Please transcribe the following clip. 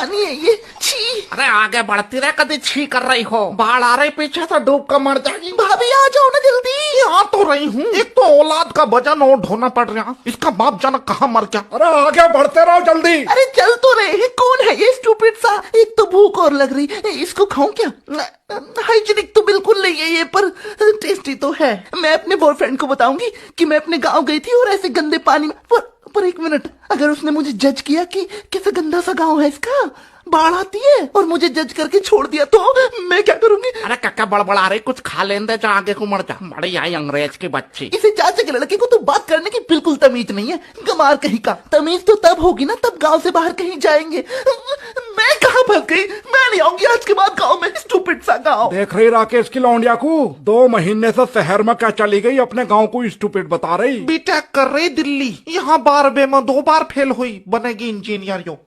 पानी है ये, छी। अरे आगे बढ़ती रहे, कभी छी कर रही हो। बाढ़ आ रही पीछे से, डूब कर मर जाएगी। भाभी आ जाओ ना जल्दी। यहाँ तो रही हूँ। एक तो औलाद का वजन और ढोना पड़ रहा, इसका बाप जाना कहाँ मर गया। अरे आगे बढ़ते रहो जल्दी। अरे चल तो रहे हैं, कौन है ये स्टूपिड सा। एक तो भूख और लग रही, इसको खाऊं क्या? हाइजीनिक तो बिल्कुल नहीं है ये, पर टेस्टी तो है। मैं अपने बॉयफ्रेंड को बताऊंगी कि मैं अपने गांव गई थी और ऐसे गंदे पानी में। पर एक मिनट, अगर उसने मुझे जज किया कि कैसे गंदा सा गांव है इसका, बाढ़ आती है और मुझे जज करके छोड़ दिया तो मैं क्या करूंगी? अरे क्या बड़बड़ा रही, कुछ खा लेने दे, जा आगे को मर जा। बड़ी आई अंग्रेज की बच्ची। इसे चाचा के लड़के को तो बात करने की बिल्कुल तमीज नहीं है, गमार कहीं का। तमीज तो तब होगी ना तब गांव से बाहर कहीं जाएंगे। मैं कहाँ फंस गई? मैं नहीं आऊंगी आज के बाद गांव में, स्टूपिड सा गांव। देख रही राकेश की लौंडिया को, 2 महीने से शहर में क्या चली गई, अपने गांव को स्टूपिड बता रही। बीटेक कर रही दिल्ली, यहाँ 12 में 2 बार फेल हुई, बनेगी इंजीनियर। यो